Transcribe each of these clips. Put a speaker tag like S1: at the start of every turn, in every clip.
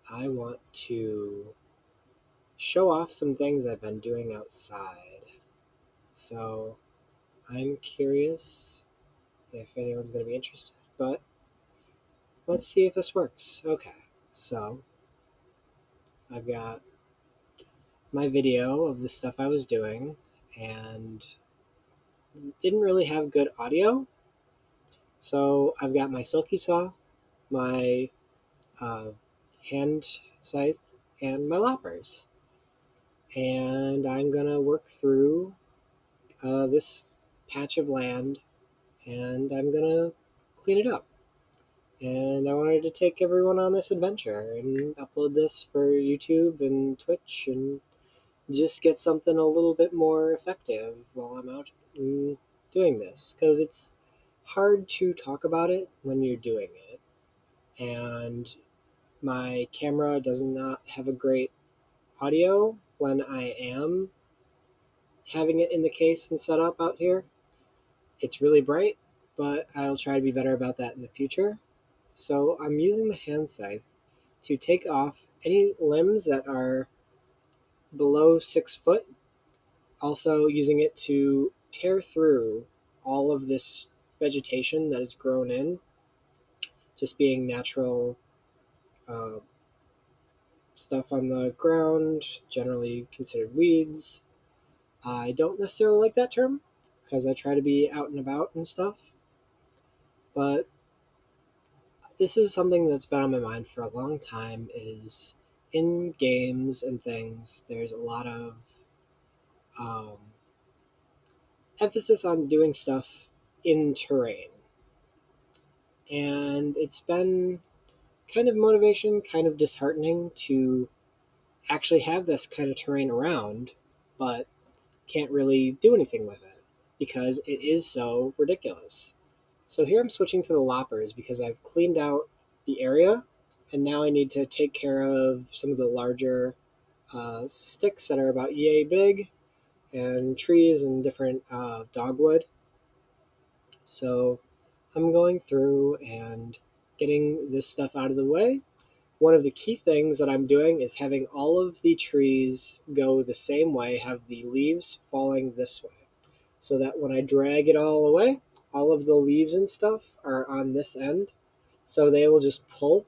S1: I want to show off some things I've been doing outside. So I'm curious if anyone's going to be interested, but let's see if this works. Okay, so I've got my video of the stuff I was doing and didn't really have good audio. So I've got my silky saw, my uh, hand scythe, and my loppers. And I'm going to work through this patch of land and I'm going to clean it up. And I wanted to take everyone on this adventure and upload this for YouTube and Twitch and just get something a little bit more effective while I'm out doing this. Because it's hard to talk about it when you're doing it. And my camera does not have a great audio when I am having it in the case and set up out here. It's really bright, but I'll try to be better about that in the future. So I'm using the hand scythe to take off any limbs that are below 6 foot. Also using it to tear through all of this vegetation that is grown in, just being natural uh, stuff on the ground, generally considered weeds. I don't necessarily like that term because I try to be out and about and stuff, but this is something that's been on my mind for a long time. Is in games and things there's a lot of um, emphasis on doing stuff in terrain, and it's been kind of motivation, kind of disheartening to actually have this kind of terrain around, but can't really do anything with it because it is so ridiculous. So here I'm switching to the loppers because I've cleaned out the area and now I need to take care of some of the larger sticks that are about yay big and trees and different dogwood. So I'm going through and getting this stuff out of the way. One of the key things that I'm doing is having all of the trees go the same way, have the leaves falling this way, so that when I drag it all away, all of the leaves and stuff are on this end, so they will just pull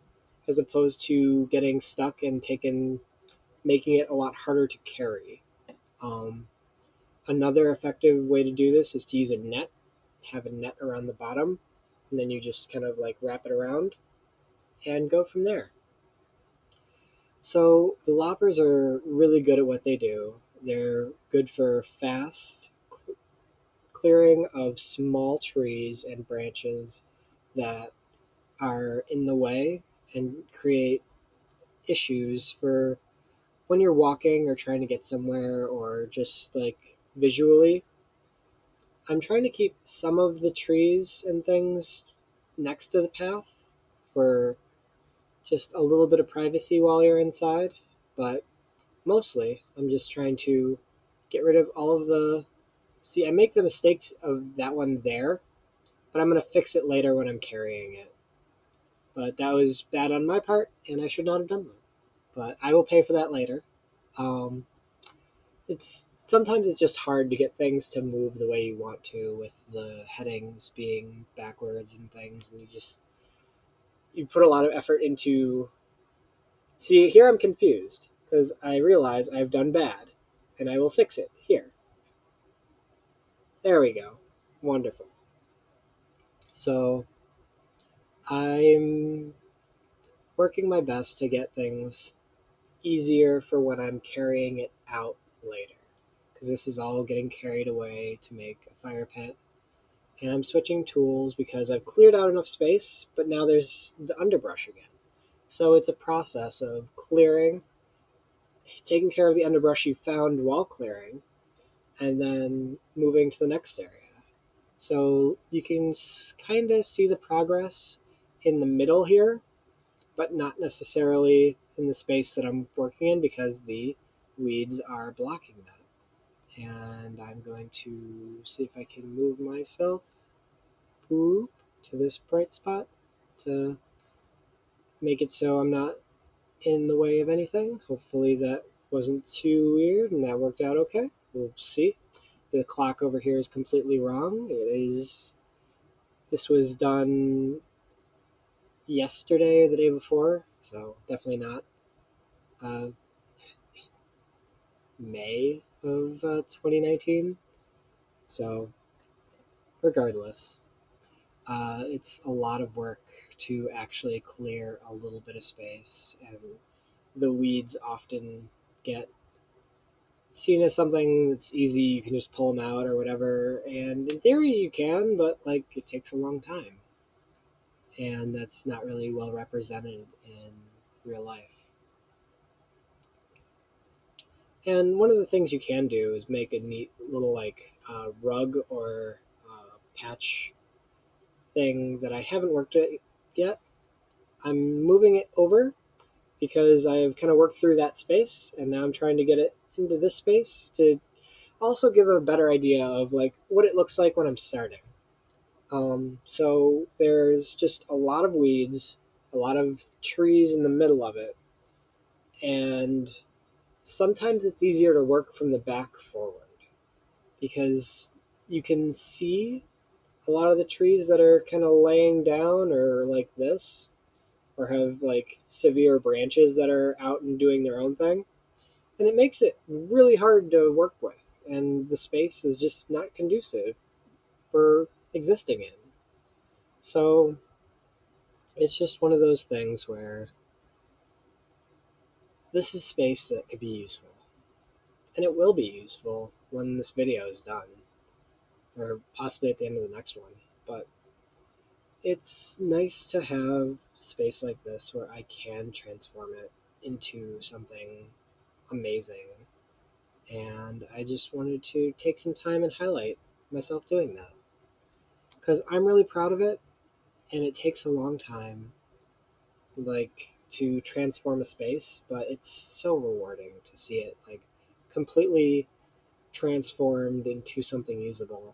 S1: as opposed to getting stuck and making it a lot harder to carry. Um, Another effective way to do this is to use a net, have a net around the bottom, and then you just kind of like wrap it around and go from there. So the loppers are really good at what they do. They're good for fast clearing of small trees and branches that are in the way and create issues for when you're walking or trying to get somewhere or just like visually. I'm trying to keep some of the trees and things next to the path for just a little bit of privacy while you're inside, but mostly I'm just trying to get rid of all of the. See, I make the mistakes of that one there, but I'm going to fix it later when I'm carrying it. But that was bad on my part, and I should not have done that. But I will pay for that later. Um, it's sometimes it's just hard to get things to move the way you want to with the headings being backwards and things, and you put a lot of effort into. See, here I'm confused because I realize I've done bad, and I will fix it here. There we go. Wonderful. So I'm working my best to get things easier for when I'm carrying it out later. Because this is all getting carried away to make a fire pit. And I'm switching tools because I've cleared out enough space, but now there's the underbrush again. So it's a process of clearing, taking care of the underbrush you found while clearing, and then moving to the next area. So you can kind of see the progress in the middle here, but not necessarily in the space that I'm working in because the weeds are blocking that. And I'm going to see if I can move myself to this bright spot to make it so I'm not in the way of anything. Hopefully that wasn't too weird and that worked out okay. We'll see. The clock over here is completely wrong. This was done yesterday or the day before, so definitely not uh, May of 2019. So regardless, it's a lot of work to actually clear a little bit of space, and the weeds often get seen as something that's easy. You can just pull them out or whatever, and in theory you can, but like it takes a long time, and that's not really well represented in real life. And one of the things you can do is make a neat little like rug or patch thing that I haven't worked at yet. I'm moving it over because I've kind of worked through that space, and now I'm trying to get it into this space to also give a better idea of like what it looks like when I'm starting. So there's just a lot of weeds, a lot of trees in the middle of it, and sometimes it's easier to work from the back forward because you can see a lot of the trees that are kind of laying down or like this, or have like severe branches that are out and doing their own thing. And it makes it really hard to work with, and the space is just not conducive for existing in. So it's just one of those things where this is space that could be useful. And it will be useful when this video is done, or possibly at the end of the next one. But it's nice to have space like this where I can transform it into something amazing. And I just wanted to take some time and highlight myself doing that. Because I'm really proud of it, and it takes a long time like to transform a space, but it's so rewarding to see it like completely transformed into something usable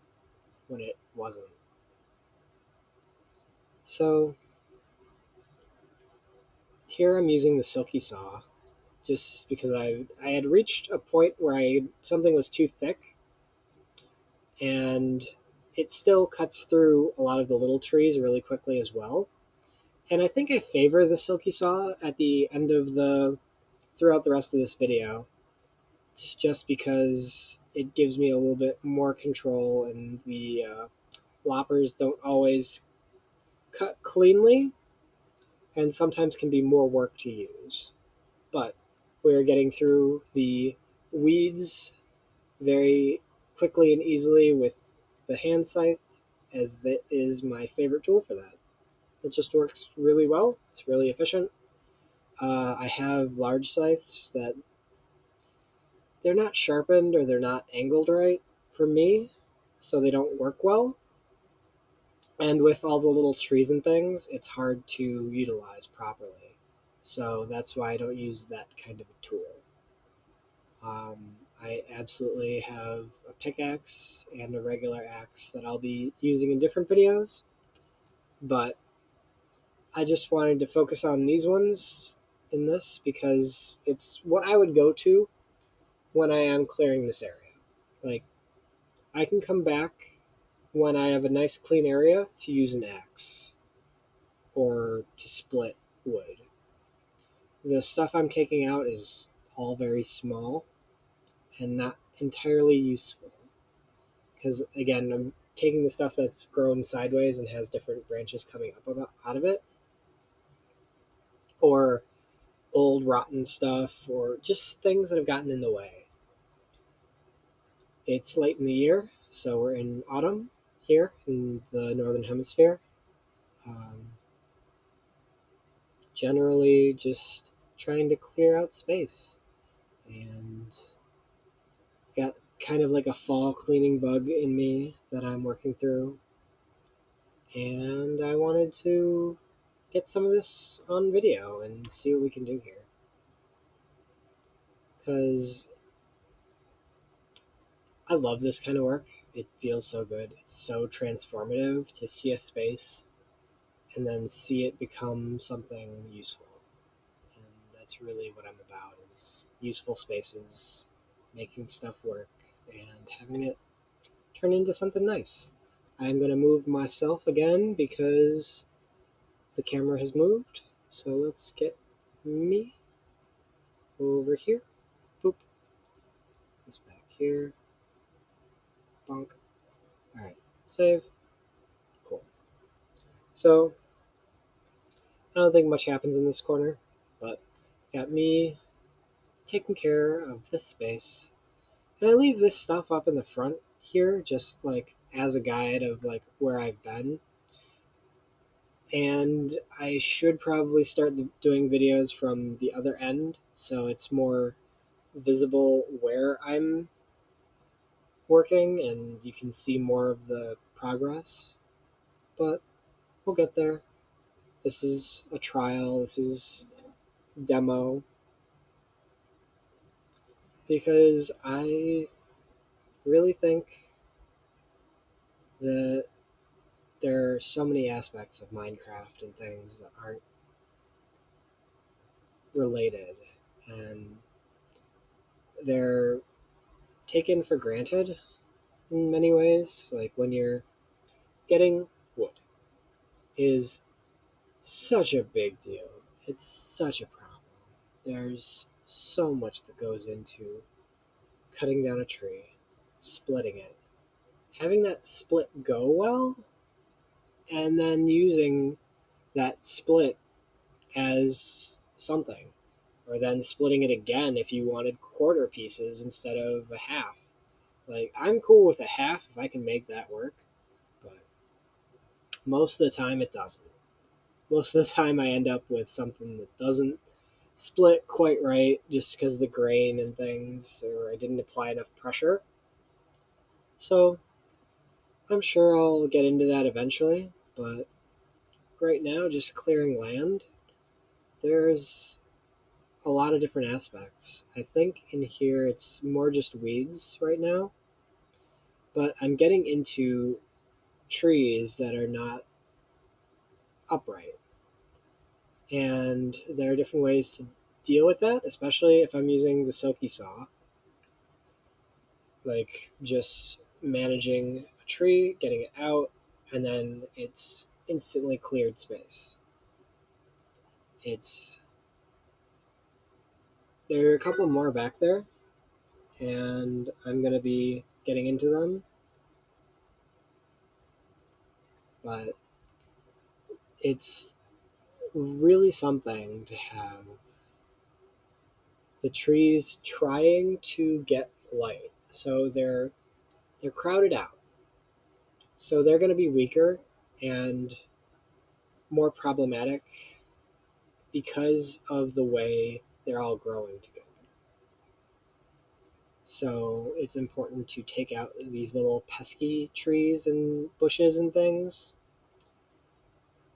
S1: when it wasn't. So here I'm using the silky saw just because I had reached a point where something was too thick, and it still cuts through a lot of the little trees really quickly as well. And I think I favor the silky saw at the end of the throughout the rest of this video. It's just because it gives me a little bit more control, and the loppers don't always cut cleanly and sometimes can be more work to use. But we're getting through the weeds very quickly and easily with the hand scythe, as that is my favorite tool for that. It just works really well. It's really efficient. I have large scythes that they're not sharpened or they're not angled right for me, so they don't work well. And with all the little trees and things, it's hard to utilize properly. So that's why I don't use that kind of a tool. I absolutely have a pickaxe and a regular axe that I'll be using in different videos, but I just wanted to focus on these ones in this because it's what I would go to when I am clearing this area. Like, I can come back when I have a nice clean area to use an axe or to split wood. The stuff I'm taking out is all very small and not entirely useful. Because again, I'm taking the stuff that's grown sideways and has different branches coming up out of it, or old rotten stuff, or just things that have gotten in the way. It's late in the year, so we're in autumn here in the northern hemisphere. Um, Generally, just trying to clear out space, and got kind of like a fall cleaning bug in me that I'm working through, and I wanted to get some of this on video and see what we can do here. Because I love this kind of work. It feels so good. It's so transformative to see a space and then see it become something useful. And That's really what I'm about, is useful spaces, making stuff work, and having it turn into something nice. I'm going to move myself again because the camera has moved. So let's get me over here. Boop. This back here. Bonk. Alright. Save. Cool. So, I don't think much happens in this corner, but got me taking care of this space. And I leave this stuff up in the front here, just like as a guide of like where I've been. And I should probably start doing videos from the other end, so it's more visible where I'm working and you can see more of the progress. But we'll get there. This is a trial, this is demo, because I really think that there are so many aspects of Minecraft and things that aren't related, and they're taken for granted in many ways. Like when you're getting wood is such a big deal. It's such a problem. There's so much that goes into cutting down a tree, splitting it, having that split go well, and then using that split as something, or then splitting it again if you wanted quarter pieces instead of a half. Like, I'm cool with a half if I can make that work, but most of the time it doesn't. Most of the time I end up with something that doesn't split quite right just because of the grain and things, or I didn't apply enough pressure. So I'm sure I'll get into that eventually, but right now, just clearing land, there's a lot of different aspects. I think in here it's more just weeds right now, but I'm getting into trees that are not upright. And there are different ways to deal with that, especially if I'm using the silky saw. Like just managing a tree, getting it out, and then it's instantly cleared space. It's There are a couple more back there, and I'm going to be getting into them, but it's really something to have the trees trying to get light. So they're crowded out. So they're going to be weaker and more problematic because of the way they're all growing together. So it's important to take out these little pesky trees and bushes and things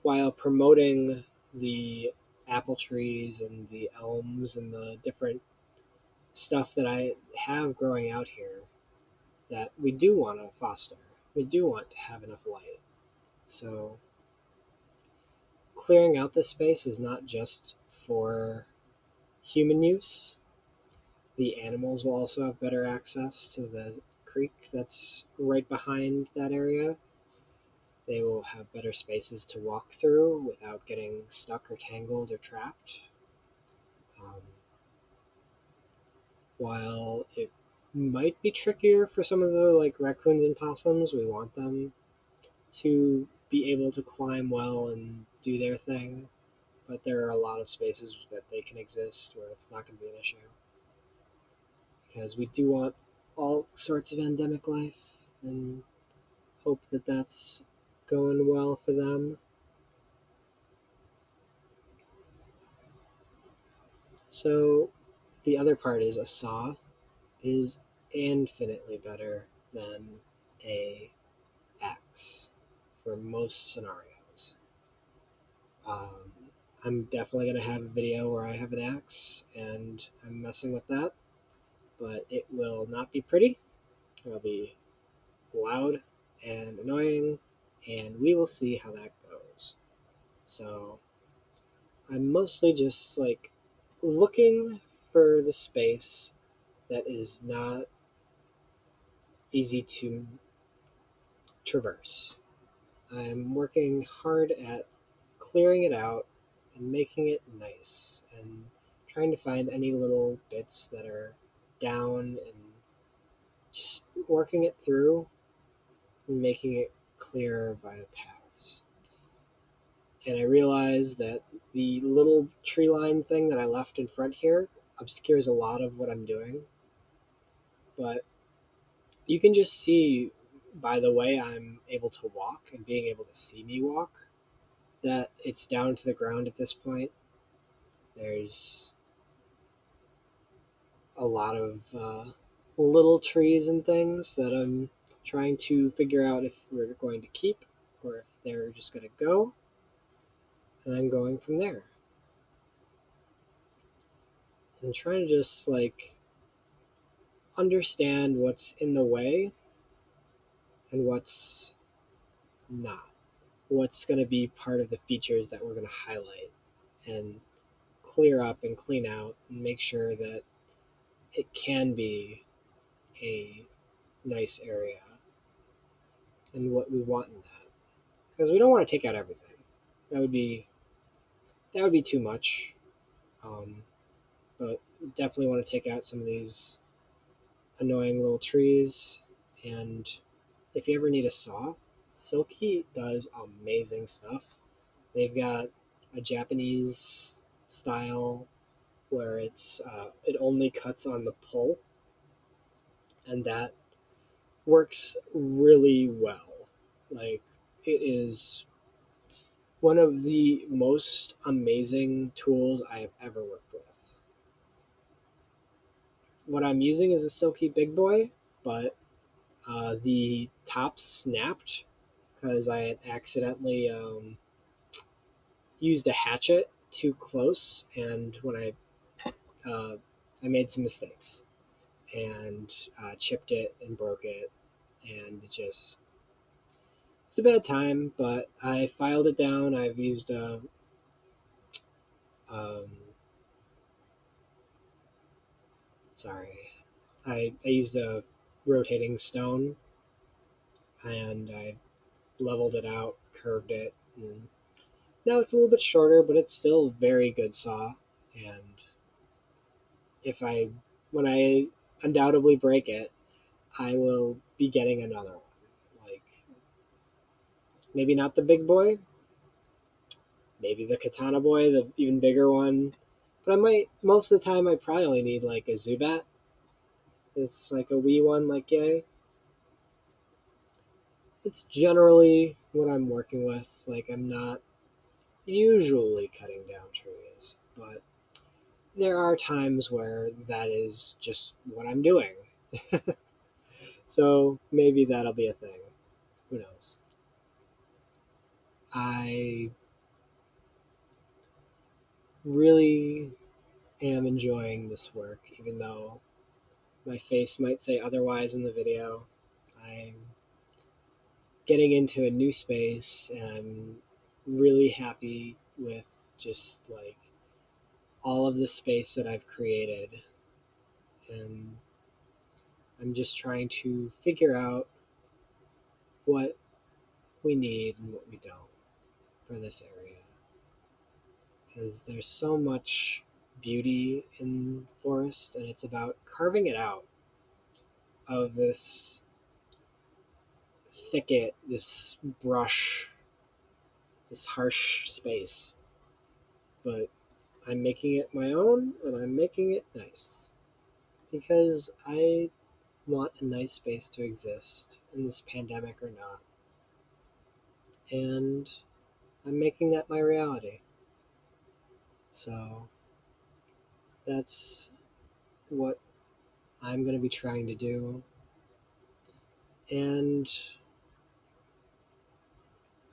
S1: while promoting the apple trees and the elms and the different stuff that I have growing out here that we do want to foster. We do want to have enough light. So clearing out this space is not just for human use. The animals will also have better access to the creek that's right behind that area. They will have better spaces to walk through without getting stuck or tangled or trapped. Um, while it might be trickier for some of the like raccoons and possums, we want them to be able to climb well and do their thing. But there are a lot of spaces that they can exist where it's not going to be an issue. Because we do want all sorts of endemic life and hope that that's going well for them. So the other part is a saw is infinitely better than a axe for most scenarios. Um, I'm definitely going to have a video where I have an axe and I'm messing with that, but it will not be pretty. It'll be loud and annoying, and we will see how that goes. So I'm mostly just like looking for the space that is not easy to traverse. I'm working hard at clearing it out and making it nice and trying to find any little bits that are down and just working it through and making it clear by the paths. And I realized that the little tree line thing that I left in front here obscures a lot of what I'm doing, but you can just see by the way I'm able to walk and being able to see me walk that it's down to the ground at this point. There's a lot of little trees and things that I'm trying to figure out if we're going to keep or if they're just going to go, and I'm going from there. I'm trying to just like understand what's in the way and what's not. What's going to be part of the features that we're going to highlight and clear up and clean out and make sure that it can be a nice area and what we want in that. Because we don't want to take out everything. That would be too much. Um, but definitely want to take out some of these annoying little trees. And if you ever need a saw, Silky does amazing stuff. They've got a Japanese style where it only cuts on the pull, and that works really well. Like it is one of the most amazing tools I have ever worked with. What I'm using is a Silky Big Boy, but the top snapped because I had accidentally used a hatchet too close, and when I made some mistakes and chipped it and broke it, and it's a bad time. But I filed it down. I've used um, sorry, I used a rotating stone and I leveled it out, curved it, and now it's a little bit shorter, but it's still a very good saw. And if I, when I undoubtedly break it, I will be getting another one. Like maybe not the big boy, maybe the katana boy, the even bigger one. But I might, most of the time, I probably only need like a Zubat. It's like a wee one, like yay. It's generally what I'm working with. Like I'm not usually cutting down trees, but there are times where that is just what I'm doing. So maybe that'll be a thing. Who knows? I really am enjoying this work, even though my face might say otherwise in the video. I'm getting into a new space and I'm really happy with just like all of the space that I've created. And I'm just trying to figure out what we need and what we don't for this area. Because there's so much beauty in forest, and it's about carving it out of this thicket, this brush, this harsh space. But I'm making it my own, and I'm making it nice. Because I want a nice space to exist in this pandemic or not. And I'm making that my reality. So that's what I'm going to be trying to do. And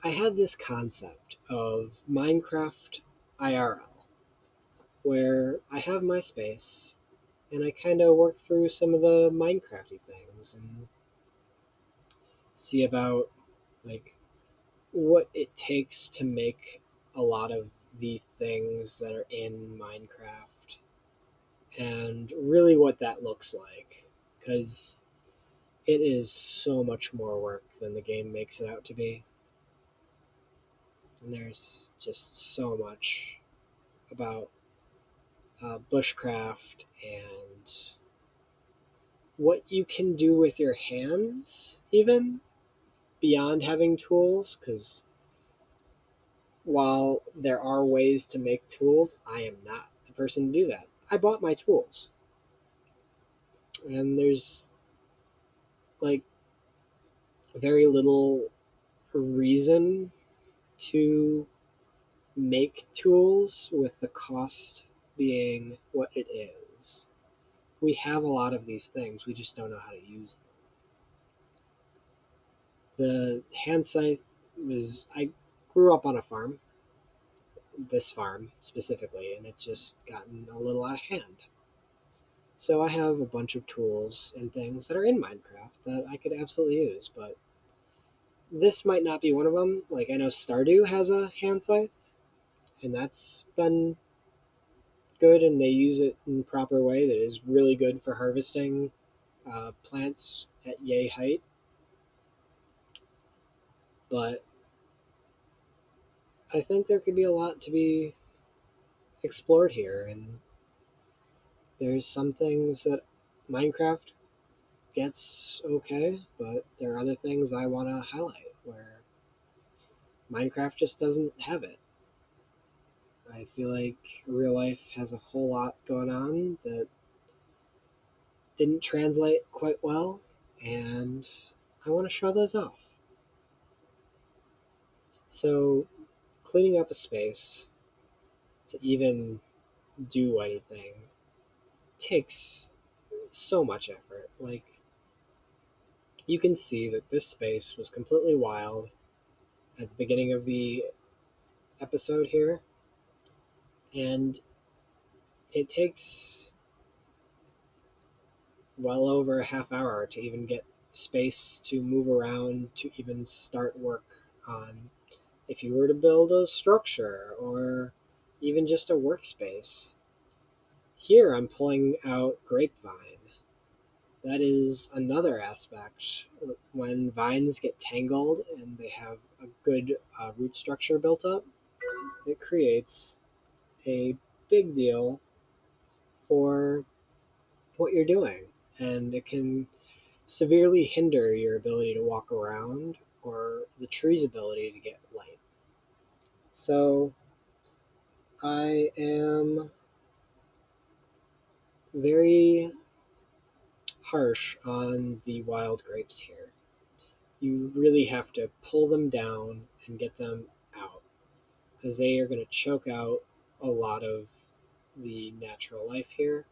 S1: I had this concept of Minecraft IRL, where I have my space and I kind of work through some of the Minecrafty things and see about like what it takes to make a lot of the things that are in Minecraft and really what that looks like, because it is so much more work than the game makes it out to be. And there's just so much about bushcraft and what you can do with your hands, even beyond having tools. Because while there are ways to make tools, I am not the person to do that. I bought my tools, and there's like very little reason to make tools with the cost being what it is. We have a lot of these things, we just don't know how to use them. The hand scythe was, I grew up on a farm, this farm specifically, and it's just gotten a little out of hand. So I have a bunch of tools and things that are in Minecraft that I could absolutely use, but this might not be one of them. Like, I know Stardew has a hand scythe, and that's been good, and they use it in the proper way that is really good for harvesting plants at yay height. But I think there could be a lot to be explored here, and there's some things that Minecraft gets okay, but there are other things I want to highlight where Minecraft just doesn't have it. I feel like real life has a whole lot going on that didn't translate quite well, and I want to show those off. So, cleaning up a space to even do anything takes so much effort. Like, you can see that this space was completely wild at the beginning of the episode here, and it takes well over a half hour to even get space to move around to even start work on if you were to build a structure or even just a workspace. Here I'm pulling out grapevine. That is another aspect. When vines get tangled and they have a good root structure built up, it creates a big deal for what you're doing. And it can severely hinder your ability to walk around or the tree's ability to get light. So I am very harsh on the wild grapes here. You really have to pull them down and get them out because they are going to choke out a lot of the natural life here,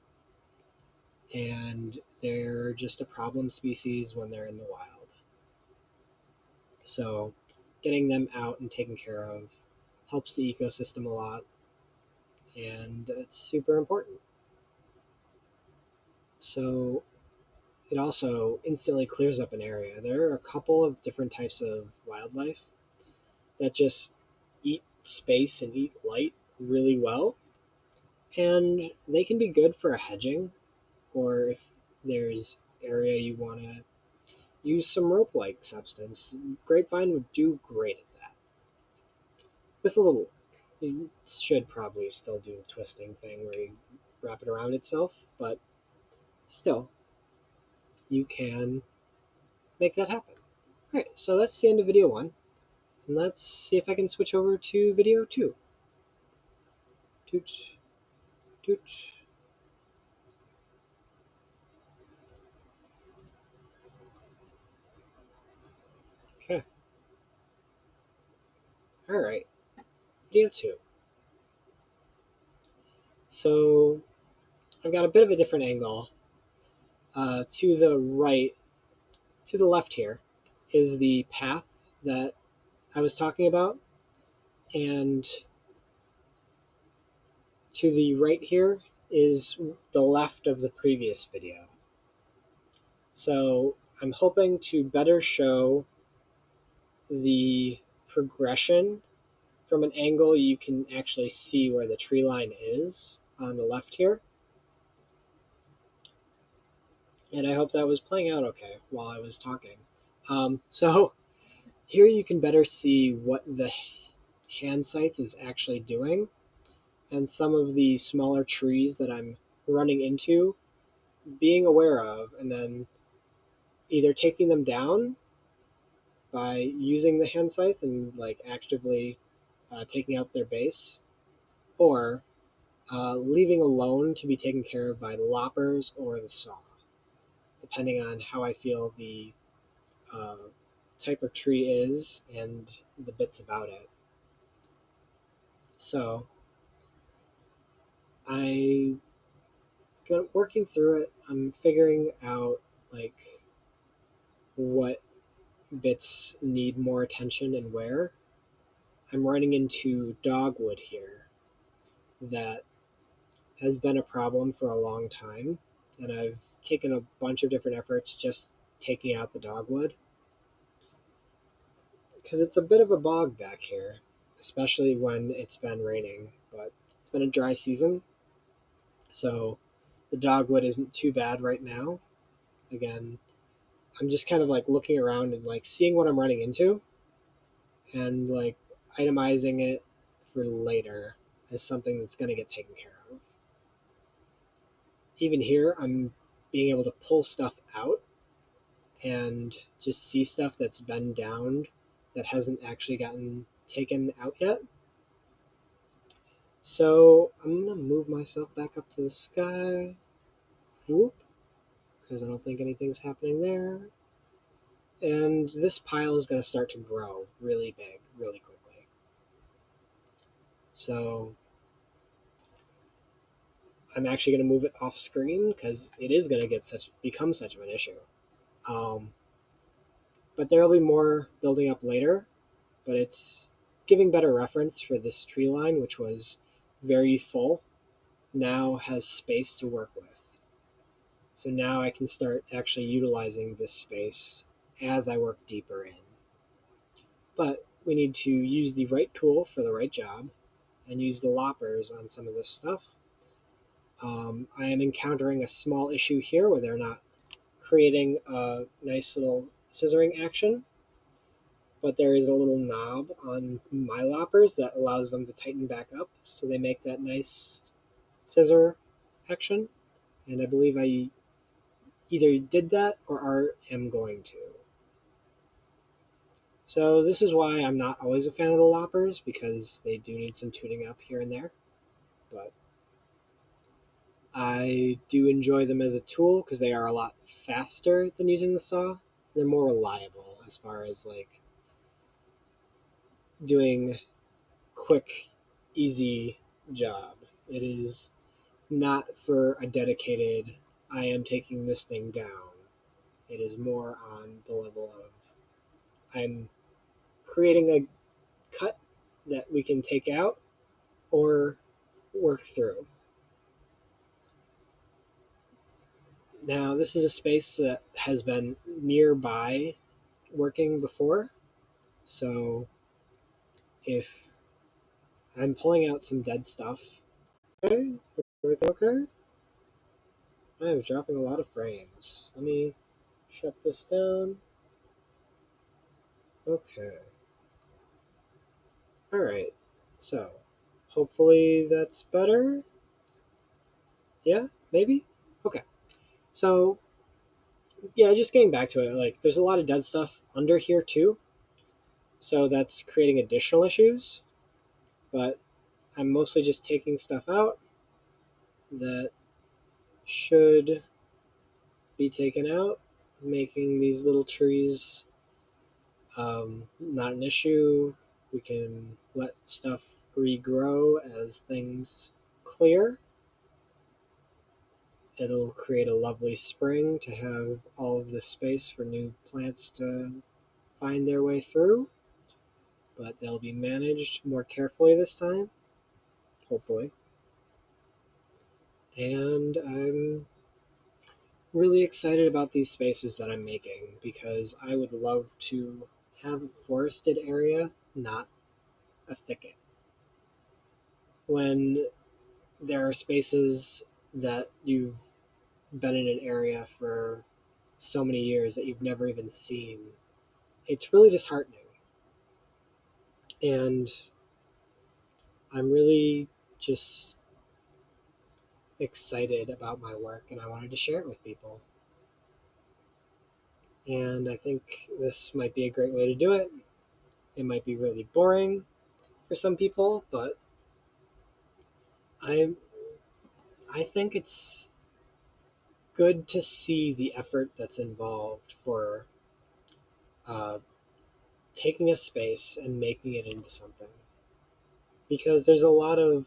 S1: and they're just a problem species when they're in the wild. So getting them out and taken care of helps the ecosystem a lot, and it's super important. So it also instantly clears up an area. There are a couple of different types of wildlife that just eat space and eat light really well, and they can be good for a hedging, or if there's area you want to use some rope-like substance, grapevine would do great at that. With a little work. You should probably still do the twisting thing where you wrap it around itself, but still, you can make that happen. Alright, so that's the end of video 1, and let's see if I can switch over to video 2. Toot, toot. Okay. Alright, video 2. So, I've got a bit of a different angle. To the right, to the left here, is the path that I was talking about, and to the right here is the left of the previous video. So I'm hoping to better show the progression from an angle you can actually see where the tree line is on the left here. and I hope that was playing out okay while I was talking. So here you can better see what the hand scythe is actually doing, and some of the smaller trees that I'm running into, being aware of, and then either taking them down by using the hand scythe and like actively taking out their base, or leaving alone to be taken care of by the loppers or the saw, depending on how I feel the uh, type of tree is and the bits about it. So I working through it. I'm figuring out like what bits need more attention and where. I'm running into dogwood here that has been a problem for a long time, and I've taken a bunch of different efforts just taking out the dogwood because it's a bit of a bog back here, especially when it's been raining. But it's been a dry season, so the dogwood isn't too bad right now. Again, I'm just kind of like looking around and like seeing what I'm running into and like itemizing it for later as something that's going to get taken care of. Even here, I'm being able to pull stuff out and just see stuff that's been downed that hasn't actually gotten taken out yet. So I'm going to move myself back up to the sky. Whoop, because I don't think anything's happening there. And this pile is going to start to grow really big, really quickly. So I'm actually going to move it off screen because it is going to become such of an issue. Um, but there will be more building up later, but it's giving better reference for this tree line, which was very full, now has space to work with. So now I can start actually utilizing this space as I work deeper in. But we need to use the right tool for the right job and use the loppers on some of this stuff. I am encountering a small issue here where they're not creating a nice little scissoring action, but there is a little knob on my loppers that allows them to tighten back up so they make that nice scissor action. And I believe I either did that or am going to. So this is why I'm not always a fan of the loppers, because they do need some tuning up here and there. But I do enjoy them as a tool because they are a lot faster than using the saw. They're more reliable as far as like doing quick, easy job. It is not for a dedicated, I am taking this thing down. It is more on the level of I'm creating a cut that we can take out or work through. Now, this is a space that has been nearby working before, so if I'm pulling out some dead stuff, okay, everything okay? I am dropping a lot of frames. Let me shut this down. Okay. Alright. So, hopefully that's better. Yeah? Maybe? Okay. So, yeah, just getting back to it, like, there's a lot of dead stuff under here too. So that's creating additional issues. But I'm mostly just taking stuff out that should be taken out, making these little trees not an issue. We can let stuff regrow as things clear. It'll create a lovely spring to have all of this space for new plants to find their way through, but they'll be managed more carefully this time, hopefully. And I'm really excited about these spaces that I'm making because I would love to have a forested area, not a thicket. When there are spaces that you've been in an area for so many years that you've never even seen, it's really disheartening. And I'm really just excited about my work and I wanted to share it with people. And I think this might be a great way to do it. It might be really boring for some people, but I I think it's good to see the effort that's involved for uh, taking a space and making it into something. Because there's a lot of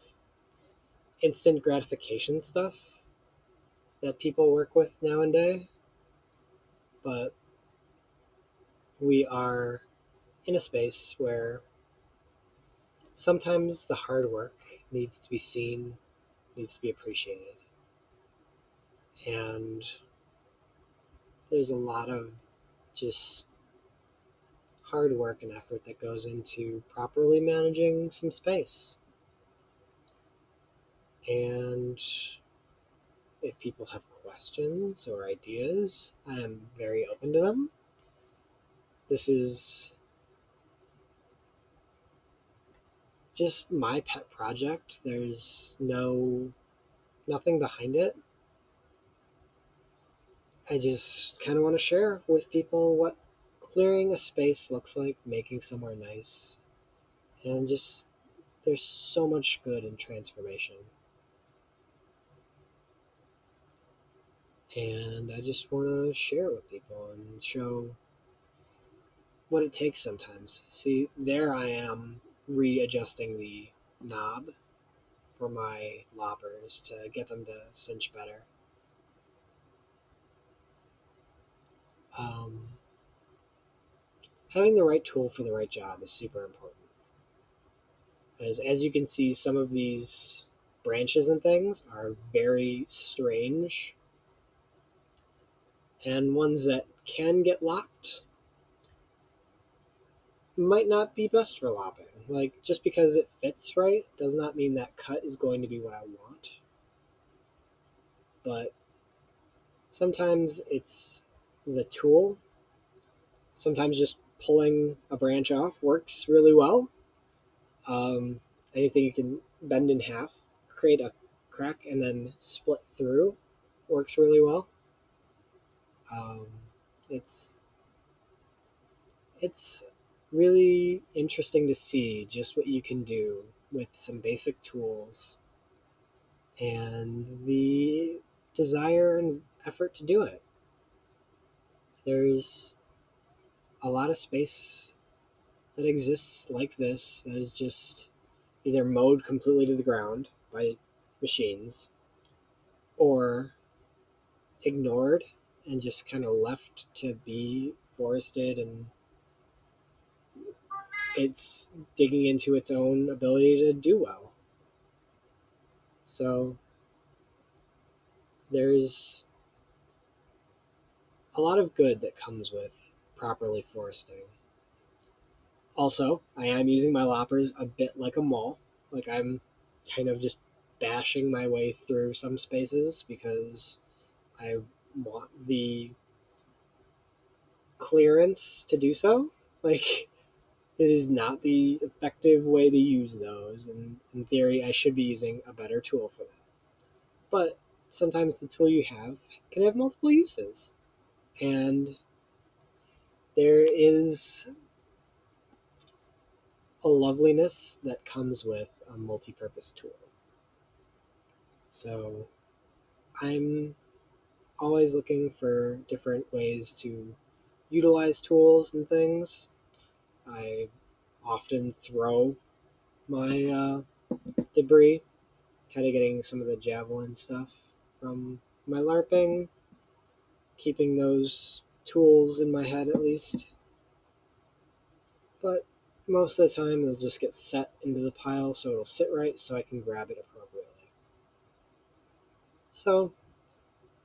S1: instant gratification stuff that people work with nowadays, but we are in a space where sometimes the hard work needs to be seen, needs to be appreciated. And there's a lot of just hard work and effort that goes into properly managing some space. And if people have questions or ideas, I am very open to them. This is just my pet project. There's nothing behind it. I just kind of want to share with people what clearing a space looks like, making somewhere nice, and just there's so much good in transformation. And I just want to share it with people and show what it takes sometimes. See, there I am readjusting the knob for my loppers to get them to cinch better. Um, Having the right tool for the right job is super important. As you can see, some of these branches and things are very strange, and ones that can get lopped might not be best for lopping. Like, just because it fits right does not mean that cut is going to be what I want. But sometimes it's the tool. Sometimes just pulling a branch off works really well. Um, Anything you can bend in half, create a crack, and then split through works really well. Um, it's it's really interesting to see just what you can do with some basic tools and the desire and effort to do it. There's a lot of space that exists like this that is just either mowed completely to the ground by machines or ignored and just kind of left to be forested, and it's digging into its own ability to do well. So there's a lot of good that comes with properly foresting. Also, I am using my loppers a bit like a maul. Like, I'm kind of just bashing my way through some spaces because I want the clearance to do so. Like, it is not the effective way to use those, and in theory, I should be using a better tool for that. But sometimes the tool you have can have multiple uses, and there is a loveliness that comes with a multi-purpose tool. So I'm always looking for different ways to utilize tools and things. I often throw my debris, kind of getting some of the javelin stuff from my LARPing, keeping those tools in my head at least. But most of the time, they'll just get set into the pile so it'll sit right so I can grab it appropriately. So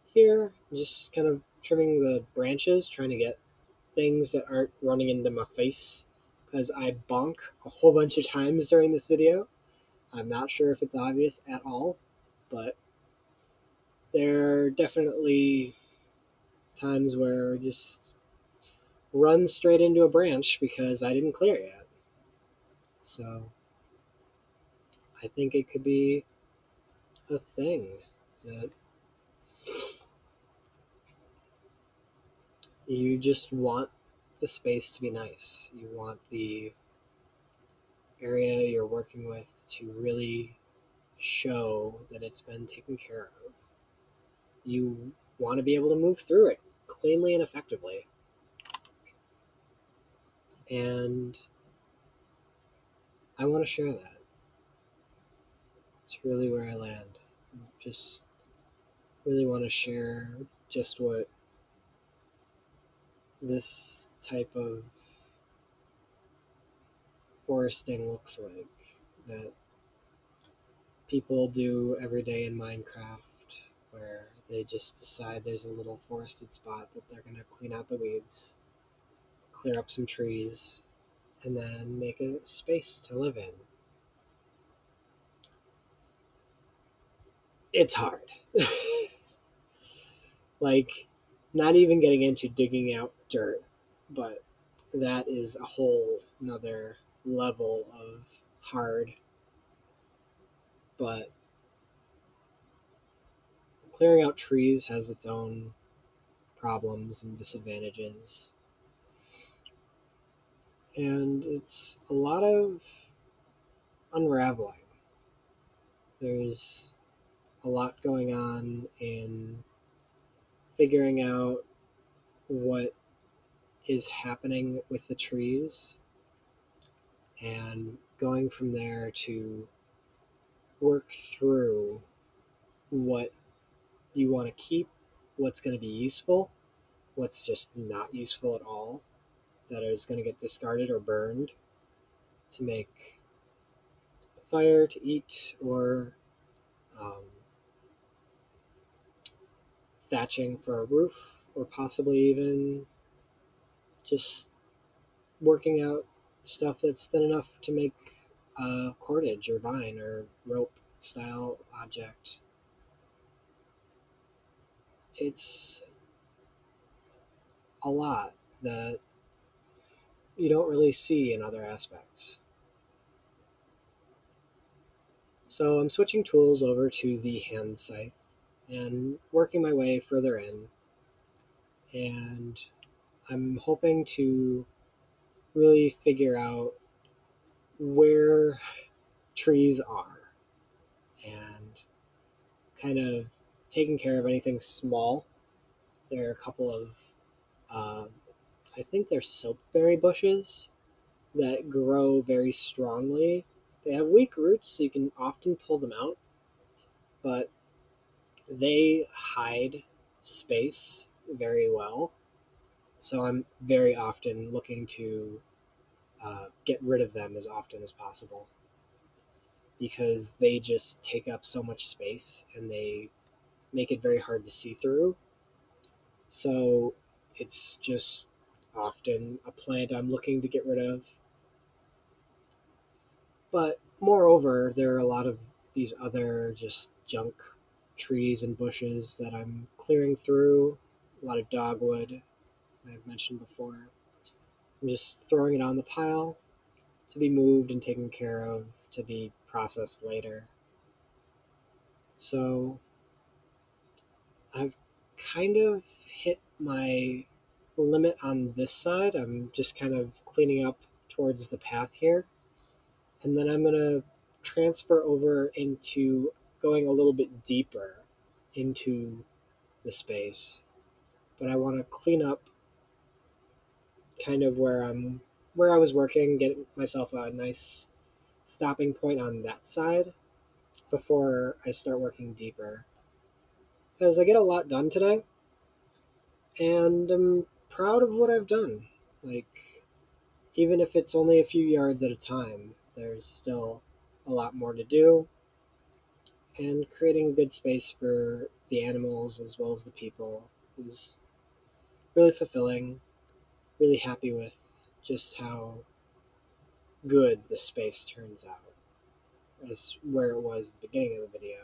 S1: here, I'm just kind of trimming the branches, trying to get things that aren't running into my face because I bonk a whole bunch of times during this video. I'm not sure if it's obvious at all, but there are definitely times where I just run straight into a branch because I didn't clear it yet. So I think it could be a thing that you just want the space to be nice. You want the area you're working with to really show that it's been taken care of. You want to be able to move through it cleanly and effectively. And I want to share that. It's really where I land. Just really want to share just what this type of foresting looks like that people do every day in Minecraft, where they just decide there's a little forested spot that they're going to clean out the weeds, clear up some trees, and then make a space to live in. It's hard. Like, not even getting into digging out dirt, but that is a whole nother level of hard. But clearing out trees has its own problems and disadvantages. And it's a lot of unraveling. There's a lot going on in figuring out what is happening with the trees and going from there to work through what you want to keep, what's going to be useful, what's just not useful at all, that is going to get discarded or burned to make fire to eat, or um, thatching for a roof, or possibly even just working out stuff that's thin enough to make a cordage or vine or rope style object. It's a lot that you don't really see in other aspects. So I'm switching tools over to the hand scythe and working my way further in, and I'm hoping to really figure out where trees are and kind of taking care of anything small. There are a couple of, uh, I think they're soapberry bushes that grow very strongly. They have weak roots, so you can often pull them out, but they hide space very well. So I'm very often looking to get rid of them as often as possible because they just take up so much space and they make it very hard to see through. So it's just often a plant I'm looking to get rid of. But moreover, there are a lot of these other just junk trees and bushes that I'm clearing through. A lot of dogwood, I've mentioned before. I'm just throwing it on the pile to be moved and taken care of, to be processed later. So I've kind of hit my limit on this side. I'm just kind of cleaning up towards the path here. And then I'm going to transfer over into going a little bit deeper into the space. But I want to clean up kind of where I was working, get myself a nice stopping point on that side before I start working deeper. Because I get a lot done today, and I'm proud of what I've done. Like, even if it's only a few yards at a time, there's still a lot more to do, and creating a good space for the animals as well as the people is really fulfilling. Really happy with just how good the space turns out as where it was at the beginning of the video.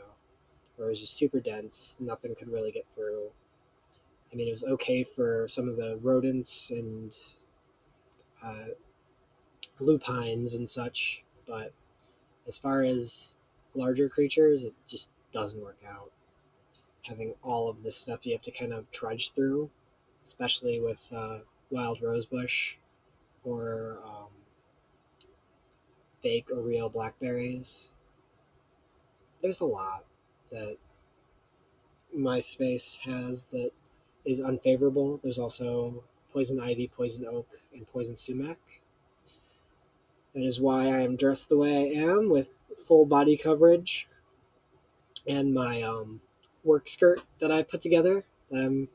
S1: where it was just super dense, nothing could really get through. I mean, it was okay for some of the rodents and uh, lupines and such, but as far as larger creatures, it just doesn't work out. Having all of this stuff you have to kind of trudge through, especially with wild rosebush or fake or real blackberries. There's a lot that my space has that is unfavorable. There's also poison ivy, poison oak, and poison sumac. That is why I am dressed the way I am with full body coverage and my work skirt that I put together that I'm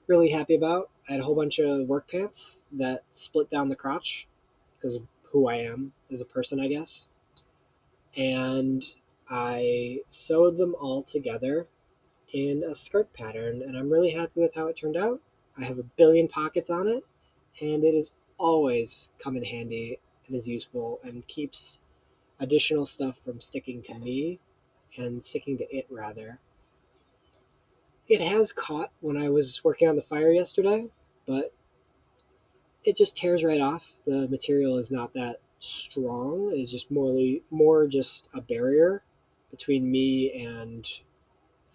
S1: really happy about. I had a whole bunch of work pants that split down the crotch because of who I am as a person, I guess. And I sewed them all together in a skirt pattern, and I'm really happy with how it turned out. I have a billion pockets on it, and it has always come in handy and is useful and keeps additional stuff from sticking to me and sticking to it rather. It has caught when I was working on the fire yesterday, but it just tears right off. The material is not that strong. It's just more just a barrier between me and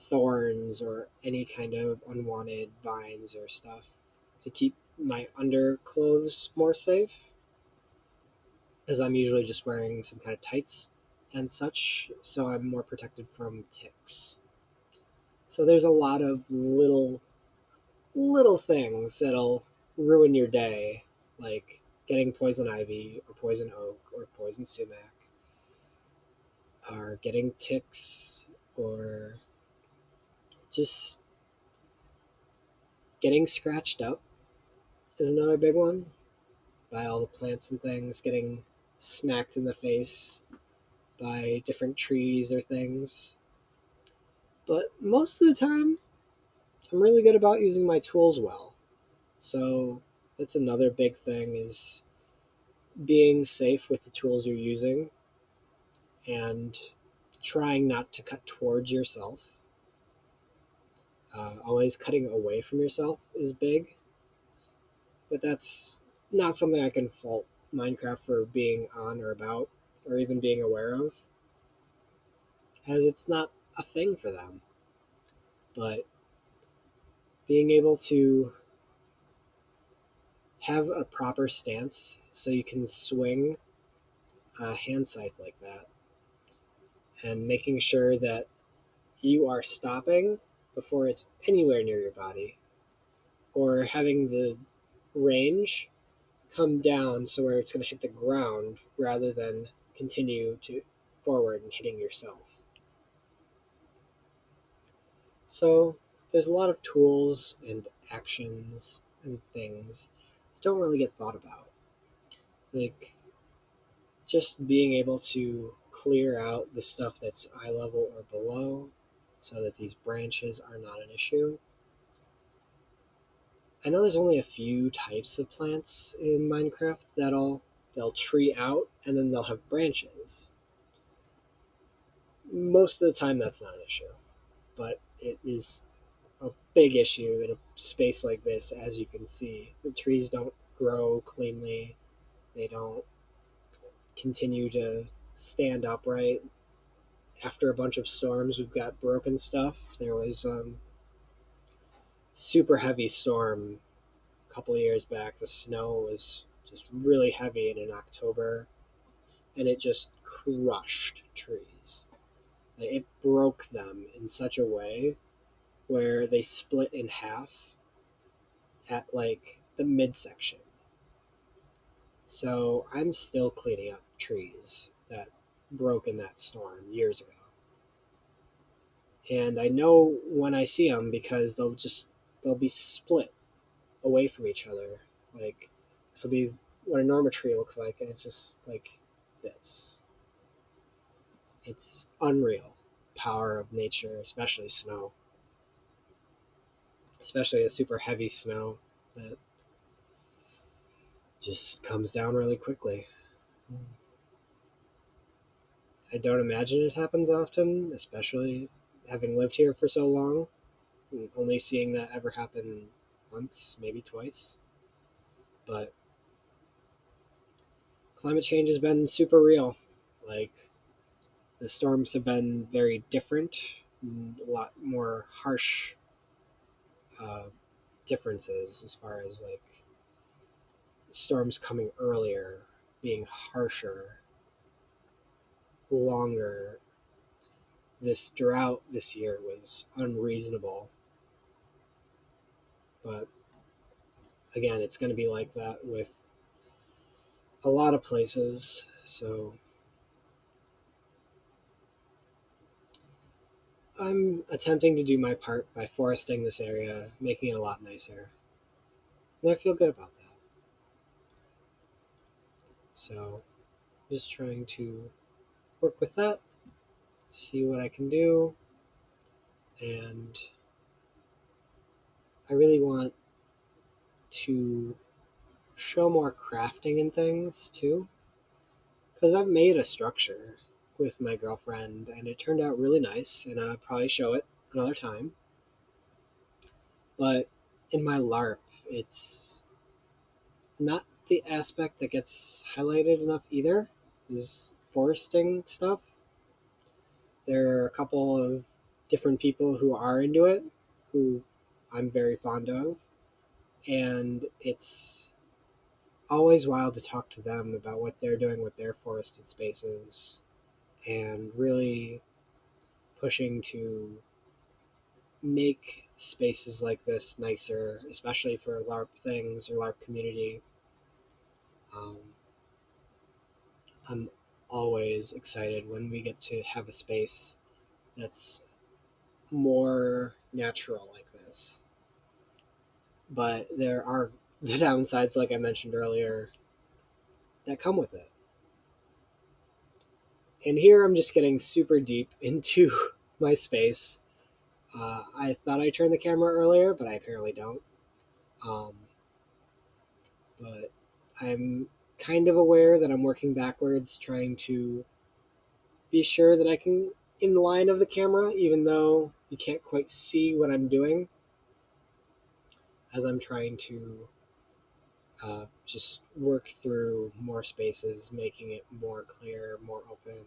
S1: thorns or any kind of unwanted vines or stuff to keep my underclothes more safe, as I'm usually just wearing some kind of tights and such, so I'm more protected from ticks. So there's a lot of little things that'll ruin your day, like getting poison ivy or poison oak or poison sumac, or getting ticks, or just getting scratched up is another big one by all the plants and things, getting smacked in the face by different trees or things. But most of the time, I'm really good about using my tools well. So that's another big thing is being safe with the tools you're using and trying not to cut towards yourself. Always cutting away from yourself is big, but that's not something I can fault Minecraft for being on or about or even being aware of, as it's not a thing for them. But being able to have a proper stance so you can swing a hand scythe like that and making sure that you are stopping before it's anywhere near your body, or having the range come down so where it's going to hit the ground rather than continue to forward and hitting yourself. So there's a lot of tools and actions and things that don't really get thought about. Like just being able to clear out the stuff that's eye level or below so that these branches are not an issue. I know there's only a few types of plants in Minecraft they'll tree out and then they'll have branches. Most of the time that's not an issue, but it is a big issue in a space like this. As you can see, the trees don't grow cleanly, they don't continue to stand upright. After a bunch of storms, we've got broken stuff. There was super heavy storm a couple of years back. The snow was just really heavy in October, and it just crushed trees. Like, it broke them in such a way where they split in half at like the midsection. So I'm still cleaning up trees that broke in that storm years ago. And I know when I see them because they'll be split away from each other. Like this will be what a normal tree looks like, and it's just like this. It's unreal. Power of nature, especially snow, especially a super heavy snow that just comes down really quickly. I don't imagine it happens often, especially having lived here for so long, and only seeing that ever happen once, maybe twice. But climate change has been super real. Like, the storms have been very different, a lot more harsh uh, differences as far as like storms coming earlier, being harsher, longer. This drought this year was unreasonable, but again, it's going to be like that with a lot of places. So I'm attempting to do my part by foresting this area, making it a lot nicer. And I feel good about that. So just trying to work with that, see what I can do, and I really want to show more crafting and things too, because I've made a structure with my girlfriend and it turned out really nice, and I'll probably show it another time. But in my LARP, it's not the aspect that gets highlighted enough either, is foresting stuff. There are a couple of different people who are into it, who I'm very fond of, and it's always wild to talk to them about what they're doing with their forested spaces and really pushing to make spaces like this nicer, especially for LARP things or LARP community. Um, I'm always excited when we get to have a space that's more natural like this. But there are the downsides, like I mentioned earlier, that come with it. And here I'm just getting super deep into my space. I thought I turned the camera earlier, but I apparently don't. Um, but I'm kind of aware that I'm working backwards, trying to be sure that I can in the line of the camera, even though you can't quite see what I'm doing, as I'm trying to just work through more spaces, making it more clear, more open,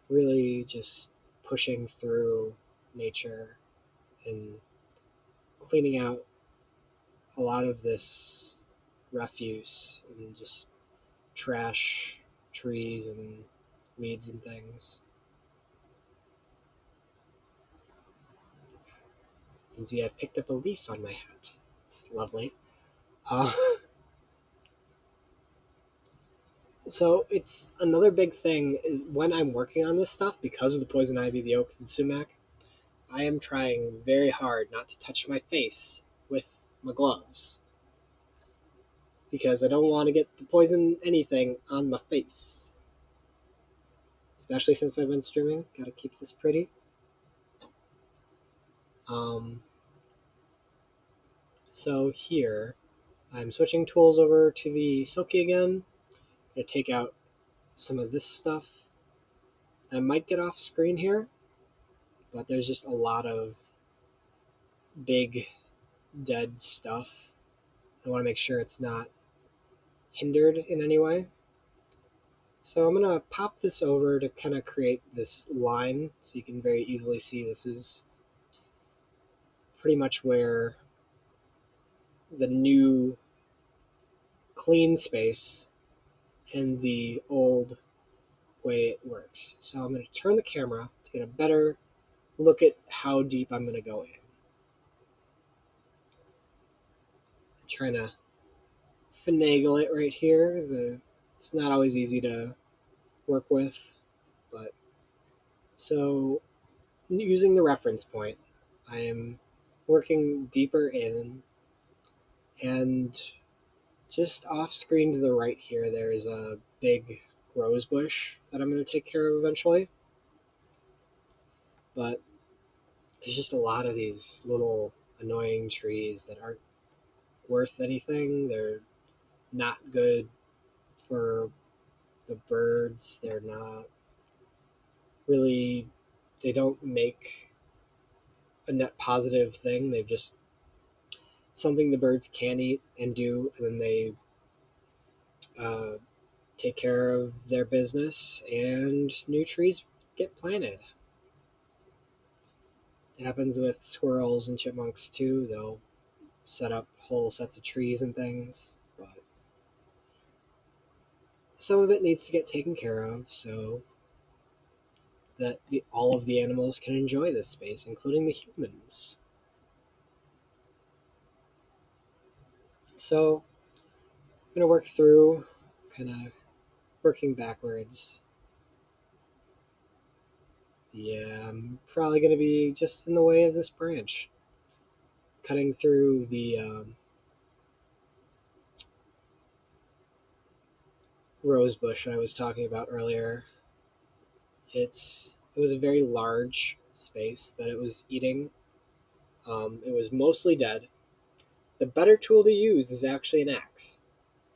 S1: really just pushing through nature and cleaning out a lot of this refuse and just trash, trees and weeds and things. You can see I've picked up a leaf on my hat. It's lovely. Uh, so it's another big thing is when I'm working on this stuff, because of the poison ivy, the oak, and sumac, I am trying very hard not to touch my face with my gloves because I don't want to get the poison anything on my face. Especially since I've been streaming, gotta keep this pretty. Um, so here, I'm switching tools over to the Silky again. Gonna take out some of this stuff. I might get off screen here, but there's just a lot of big dead stuff. I want to make sure it's not hindered in any way. So I'm going to pop this over to kind of create this line so you can very easily see this is pretty much where the new clean space and the old way it works. So I'm going to turn the camera to get a better look at how deep I'm going to go in. I'm trying to finagle it right here. It's not always easy to work with, but so using the reference point, I am working deeper in, and just off screen to the right here, there is a big rose bush that I'm going to take care of eventually. But there's just a lot of these little annoying trees that aren't worth anything. They're not good for the birds. They're not really they don't make a net positive thing. They've just something the birds can eat and do, and then they uh, take care of their business, and new trees get planted. It happens with squirrels and chipmunks too. They'll set up whole sets of trees and things, but some of it needs to get taken care of so that all of the animals can enjoy this space, including the humans. So I'm going to work through, kind of working backwards. Yeah, I'm probably going to be just in the way of this branch. Cutting through the rose bush I was talking about earlier. It was a very large space that it was eating. It was mostly dead. The better tool to use is actually an axe.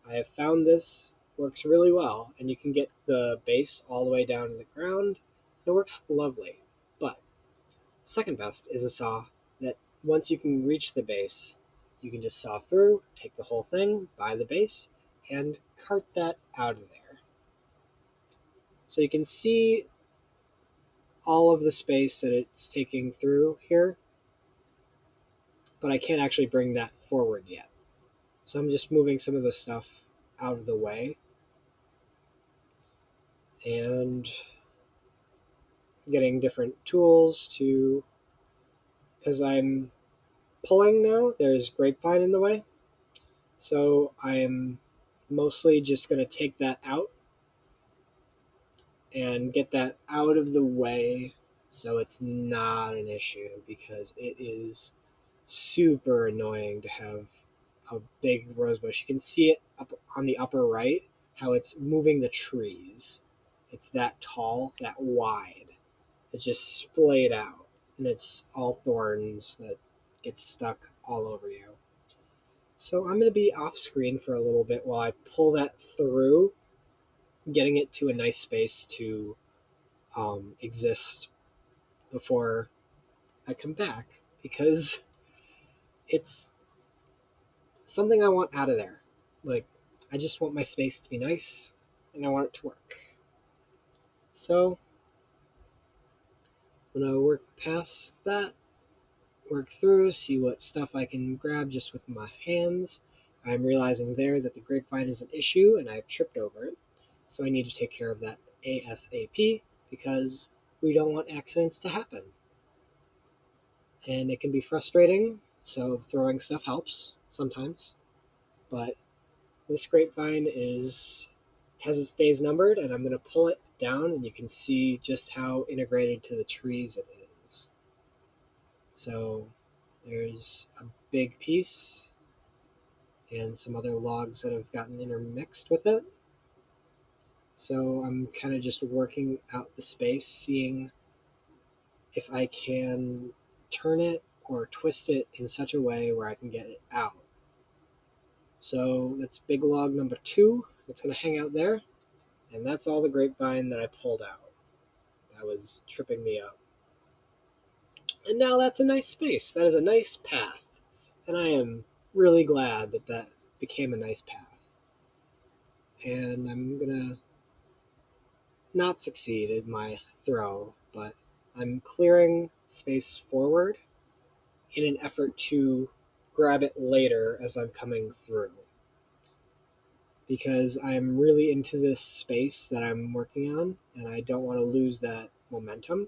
S1: I have found this works really well, and you can get the base all the way down to the ground. It works lovely. But second best is a saw that once you can reach the base, you can just saw through, take the whole thing, buy the base, and cart that out of there. So you can see all of the space that it's taking through here, but I can't actually bring that forward yet. So I'm just moving some of the stuff out of the way and getting different tools to, because I'm pulling now, there's grapevine in the way. So I'm mostly just going to take that out and get that out of the way so it's not an issue, because it is super annoying to have a big rosebush. You can see it up on the upper right, how it's moving the trees. It's that tall, that wide. It's just splayed out, and it's all thorns that get stuck all over you. So I'm going to be off screen for a little bit while I pull that through, getting it to a nice space to exist before I come back, because it's something I want out of there. Like, I just want my space to be nice, and I want it to work. So I'm going to work past that, work through, see what stuff I can grab just with my hands. I'm realizing there that the grapevine is an issue, and I've tripped over it. So I need to take care of that ASAP, because we don't want accidents to happen. And it can be frustrating, so throwing stuff helps sometimes. But this grapevine has its days numbered, and I'm going to pull it down, and you can see just how integrated to the trees it is. So there's a big piece and some other logs that have gotten intermixed with it. So I'm kind of just working out the space, seeing if I can turn it or twist it in such a way where I can get it out. So that's big log number 2. It's going to hang out there. And that's all the grapevine that I pulled out. That was tripping me up. And now that's a nice space. That is a nice path. And I am really glad that that became a nice path. And I'm going to not succeed in my throw, but I'm clearing space forward in an effort to grab it later as I'm coming through. Because I'm really into this space that I'm working on, and I don't want to lose that momentum.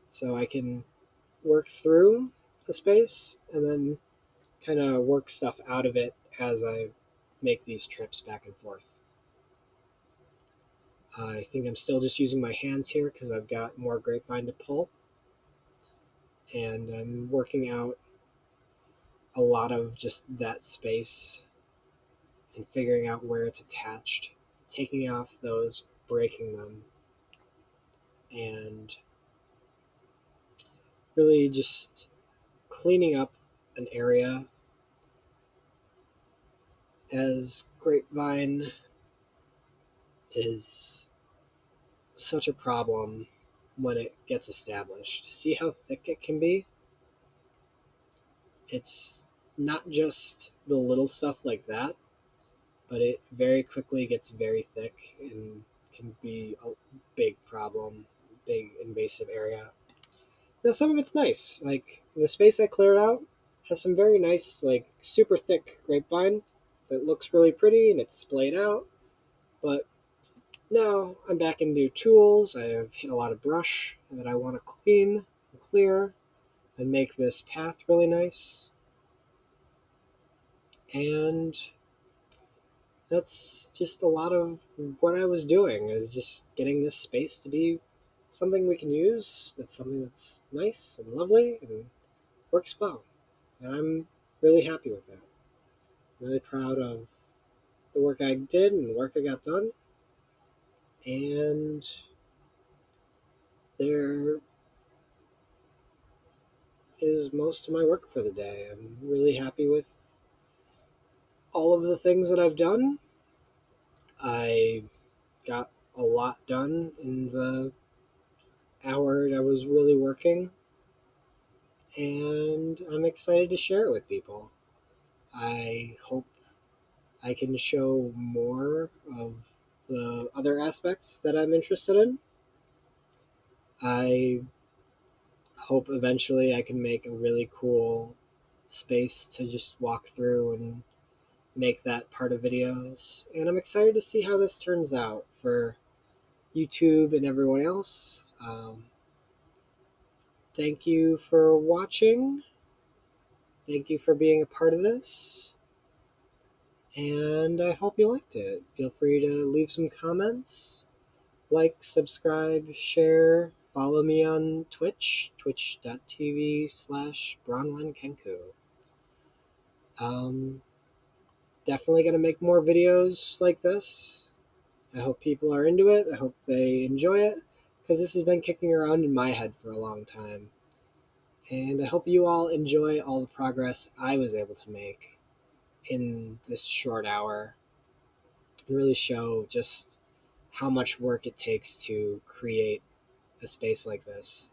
S1: So I can work through the space and then kind of work stuff out of it as I make these trips back and forth. I think I'm still just using my hands here because I've got more grapevine to pull. And I'm working out a lot of just that space and figuring out where it's attached, taking off those, breaking them, and really just cleaning up an area, as grapevine is such a problem when it gets established. See how thick it can be? It's not just the little stuff like that, but it very quickly gets very thick and can be a big problem, big invasive area. Now some of it's nice, like the space I cleared out has some very nice, like super thick grapevine that looks really pretty and it's splayed out. But now I'm back into tools. I have hit a lot of brush that I want to clean and clear and make this path really nice. And that's just a lot of what I was doing, is just getting this space to be something we can use, that's something that's nice and lovely and works well. And I'm really happy with that. Really proud of the work I did and the work I got done. And there is most of my work for the day. I'm really happy with all of the things that I've done. I got a lot done in the hour I was really working, and I'm excited to share it with people. I hope I can show more of the other aspects that I'm interested in. I hope eventually I can make a really cool space to just walk through and make that part of videos. And I'm excited to see how this turns out for YouTube and everyone else. Thank you for watching. Thank you for being a part of this. And I hope you liked it. Feel free to leave some comments, like, subscribe, share, follow me on Twitch, twitch.tv/bronwenkenku. Definitely going to make more videos like this. I hope people are into it. I hope they enjoy it, because this has been kicking around in my head for a long time. And I hope you all enjoy all the progress I was able to make in this short hour, and really show just how much work it takes to create a space like this.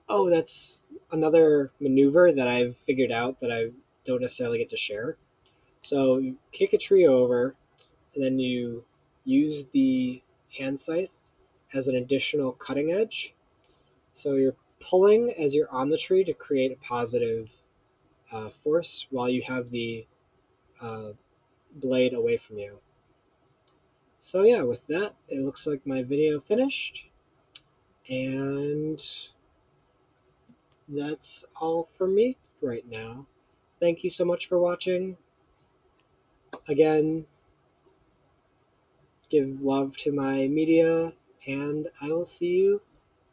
S1: Oh, that's another maneuver that I've figured out that I don't necessarily get to share. So you kick a tree over, and then you use the hand scythe as an additional cutting edge. So you're pulling as you're on the tree to create a positive force while you have the uh, blade away from you. So yeah, with that, it looks like my video finished, and that's all for me right now. Thank you so much for watching. Again, give love to my media, and I will see you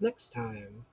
S1: next time.